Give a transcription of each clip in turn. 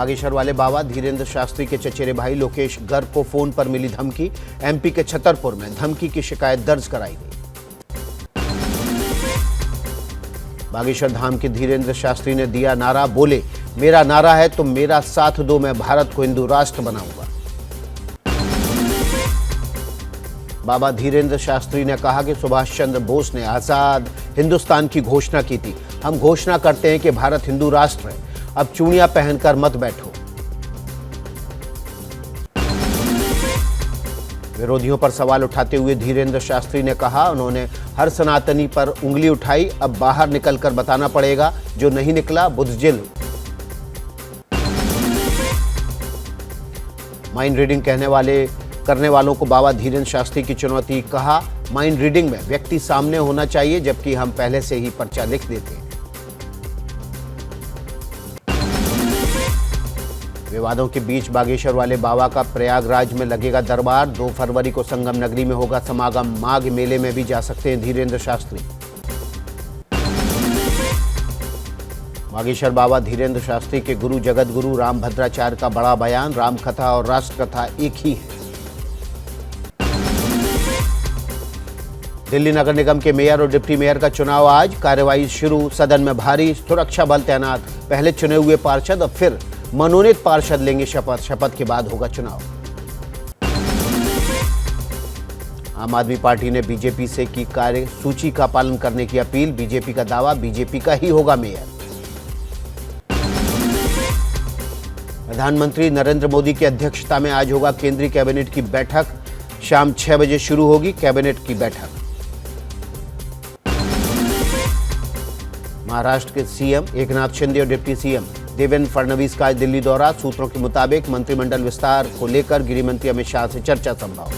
बागेश्वर वाले बाबा धीरेन्द्र शास्त्री के चचेरे भाई लोकेश गर्ग को फोन पर मिली धमकी। एमपी के छतरपुर में धमकी की शिकायत दर्ज कराई गई। बागेश्वर धाम के धीरेन्द्र शास्त्री ने दिया नारा, बोले मेरा नारा है तुम मेरा साथ दो, मैं भारत को हिंदू राष्ट्र बनाऊंगा। बाबा धीरेन्द्र शास्त्री ने कहा कि सुभाष चंद्र बोस ने आजाद हिंदुस्तान की घोषणा की थी। हम घोषणा करते हैं कि भारत हिंदू राष्ट्र है, अब चूड़ियां पहनकर मत बैठो। विरोधियों पर सवाल उठाते हुए धीरेन्द्र शास्त्री ने कहा, उन्होंने हर सनातनी पर उंगली उठाई, अब बाहर निकलकर बताना पड़ेगा, जो नहीं निकला बुद्धजिल। माइंड रीडिंग करने वालों को बाबा धीरेन्द्र शास्त्री की चुनौती। कहा, माइंड रीडिंग में व्यक्ति सामने होना चाहिए, जबकि हम पहले से ही पर्चा लिख देते हैं। विवादों के बीच बागेश्वर वाले बाबा का प्रयागराज में लगेगा दरबार। 2 फरवरी को संगम नगरी में होगा समागम। माघ मेले में भी जा सकते हैं धीरेन्द्र शास्त्री। बागेश्वर बाबा धीरेन्द्र शास्त्री के गुरु जगत गुरु रामभद्राचार्य का बड़ा बयान, राम कथा और राष्ट्र कथा एक ही है। दिल्ली नगर निगम के मेयर और डिप्टी मेयर का चुनाव आज, कार्यवाही शुरू। सदन में भारी सुरक्षा बल तैनात। पहले चुने हुए पार्षद और फिर मनोनीत पार्षद लेंगे शपथ। शपथ के बाद होगा चुनाव। आम आदमी पार्टी ने बीजेपी से की कार्य सूची का पालन करने की अपील। बीजेपी का दावा, बीजेपी का ही होगा मेयर। प्रधानमंत्री नरेंद्र मोदी की अध्यक्षता में आज होगा केंद्रीय कैबिनेट की बैठक। शाम 6 बजे शुरू होगी कैबिनेट की बैठक। महाराष्ट्र के सीएम एकनाथ शिंदे और डिप्टी सीएम देवेंद्र फडणवीस का आज दिल्ली दौरा। सूत्रों के मुताबिक मंत्रिमंडल विस्तार को लेकर गृह मंत्री अमित शाह से चर्चा संभव।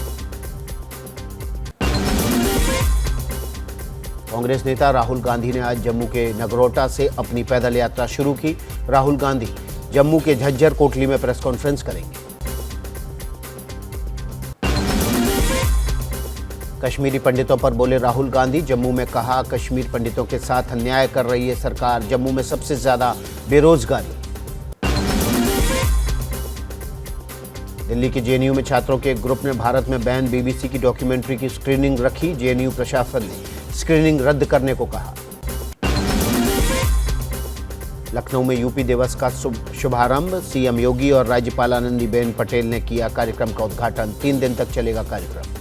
कांग्रेस नेता राहुल गांधी ने आज जम्मू के नगरोटा से अपनी पैदल यात्रा शुरू की। राहुल गांधी जम्मू के झज्जर कोटली में प्रेस कॉन्फ्रेंस करेंगे। कश्मीरी पंडितों पर बोले राहुल गांधी। जम्मू में कहा, कश्मीर पंडितों के साथ अन्याय कर रही है सरकार। जम्मू में सबसे ज्यादा बेरोजगारी। दिल्ली के जेएनयू में छात्रों के एक ग्रुप ने भारत में बैन बीबीसी की डॉक्यूमेंट्री की स्क्रीनिंग रखी। जेएनयू प्रशासन ने स्क्रीनिंग रद्द करने को कहा। लखनऊ में यूपी दिवस का शुभारंभ। सीएम योगी और राज्यपाल आनंदीबेन पटेल ने किया कार्यक्रम का उद्घाटन। 3 दिन तक चलेगा कार्यक्रम।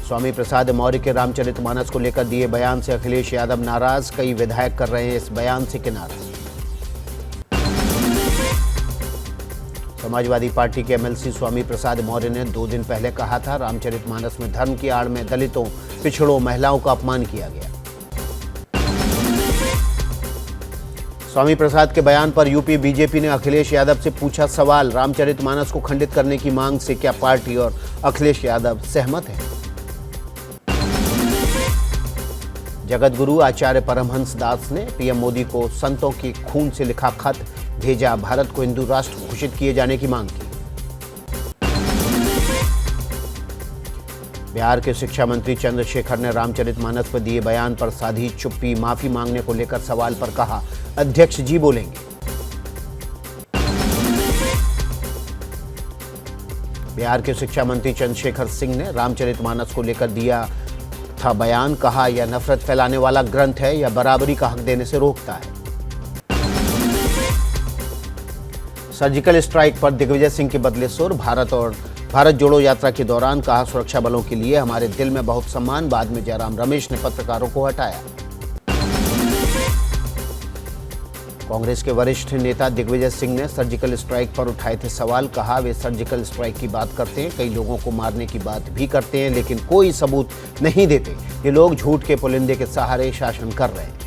स्वामी प्रसाद मौर्य के रामचरितमानस को लेकर दिए बयान से अखिलेश यादव नाराज। कई विधायक कर रहे हैं इस बयान से किनारा। समाजवादी पार्टी के एमएलसी स्वामी प्रसाद मौर्य ने 2 दिन पहले कहा था, रामचरितमानस में धर्म की आड़ में दलितों, पिछड़ों, महिलाओं का अपमान किया गया। स्वामी प्रसाद के बयान पर यूपी बीजेपी ने अखिलेश यादव से पूछा सवाल, रामचरितमानस को खंडित करने की मांग से क्या पार्टी और अखिलेश यादव सहमत हैं? जगत गुरु आचार्य परमहंस दास ने पीएम मोदी को संतों के खून से लिखा खत भेजा। भारत को हिंदू राष्ट्र घोषित किए जाने की मांग की। बिहार के शिक्षा मंत्री चंद्रशेखर ने रामचरितमानस पर दिए बयान पर साधी चुप्पी। माफी मांगने को लेकर सवाल पर कहा, अध्यक्ष जी बोलेंगे। बिहार के शिक्षा मंत्री चंद्रशेखर सिंह ने रामचरितमानस को लेकर दिया था बयान। कहा, यह नफरत फैलाने वाला ग्रंथ है, यह बराबरी का हक देने से रोकता है। सर्जिकल स्ट्राइक पर दिग्विजय सिंह के बदले सुर। भारत जोड़ो यात्रा के दौरान कहा, सुरक्षा बलों के लिए हमारे दिल में बहुत सम्मान। बाद में जयराम रमेश ने पत्रकारों को हटाया। कांग्रेस के वरिष्ठ नेता दिग्विजय सिंह ने सर्जिकल स्ट्राइक पर उठाए थे सवाल। कहा, वे सर्जिकल स्ट्राइक की बात करते हैं, कई लोगों को मारने की बात भी करते हैं, लेकिन कोई सबूत नहीं देते। ये लोग झूठ के पुलिंदे के सहारे शासन कर रहे हैं।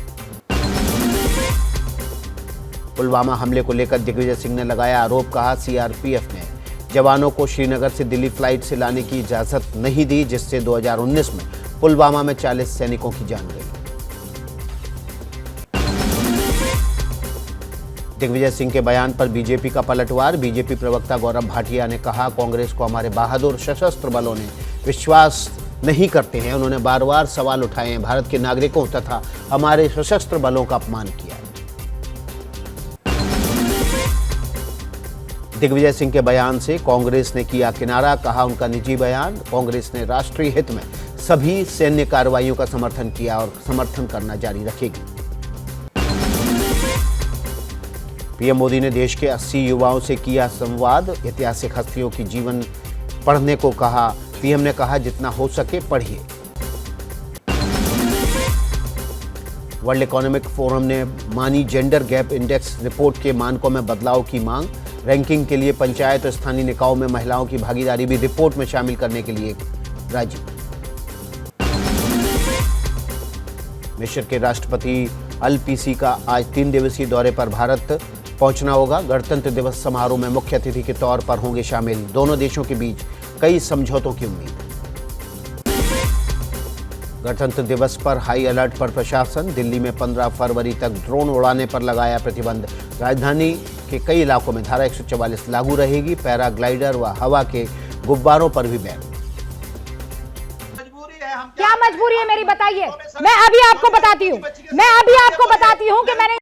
पुलवामा हमले को लेकर दिग्विजय सिंह ने लगाया आरोप। कहा, सीआरपीएफ ने जवानों को श्रीनगर से दिल्ली फ्लाइट से लाने की इजाजत नहीं दी, जिससे 2019 में पुलवामा में 40 सैनिकों की जान गई। दिग्विजय सिंह के बयान पर बीजेपी का पलटवार। बीजेपी प्रवक्ता गौरव भाटिया ने कहा, कांग्रेस को हमारे बहादुर सशस्त्र बलों ने विश्वास नहीं करते हैं। उन्होंने बार बार सवाल उठाए हैं, भारत के नागरिकों तथा हमारे सशस्त्र बलों का अपमान किया है। दिग्विजय सिंह के बयान से कांग्रेस ने किया किनारा, कहा उनका निजी बयान। कांग्रेस ने राष्ट्रीय हित में सभी सैन्य कार्रवाइयों का समर्थन किया और समर्थन करना जारी रखेगी। पीएम मोदी ने देश के 80 युवाओं से किया संवाद, ऐतिहासिक हस्तियों की जीवन पढ़ने को कहा। पीएम ने कहा जितना हो सके पढ़िए। वर्ल्ड इकोनॉमिक फोरम ने मानी जेंडर गैप इंडेक्स रिपोर्ट के मानकों में बदलाव की मांग। रैंकिंग के लिए पंचायत और स्थानीय निकायों में महिलाओं की भागीदारी भी रिपोर्ट में शामिल करने के लिए राजी। मिस्र के राष्ट्रपति अल-सीसी का आज 3 दिवसीय दौरे पर भारत पहुंचना होगा। गणतंत्र दिवस समारोह में मुख्य अतिथि के तौर पर होंगे शामिल। दोनों देशों के बीच कई समझौतों की उम्मीद। गणतंत्र दिवस पर हाई अलर्ट पर प्रशासन। दिल्ली में 15 फरवरी तक ड्रोन उड़ाने पर लगाया प्रतिबंध। राजधानी के कई इलाकों में धारा 144 लागू रहेगी। पैराग्लाइडर व हवा के गुब्बारों पर भी बैन। क्या मजबूरी है मेरी, बताइए। मैं अभी आपको बताती हूँ कि मैंने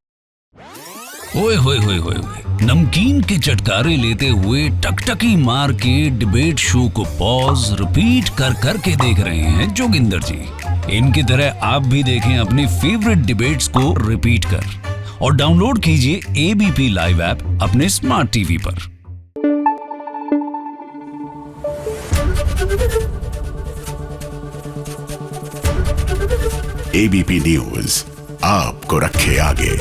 ओए होए होए होए होए, नमकीन के चटकारे लेते हुए टकटकी मार के डिबेट शो को पॉज रिपीट कर कर के देख रहे हैं जोगिंदर जी। इनकी तरह आप भी देखें अपनी फेवरेट डिबेट्स को रिपीट कर और डाउनलोड कीजिए एबीपी लाइव ऐप अपने स्मार्ट टीवी पर। एबीपी न्यूज आपको रखे आगे।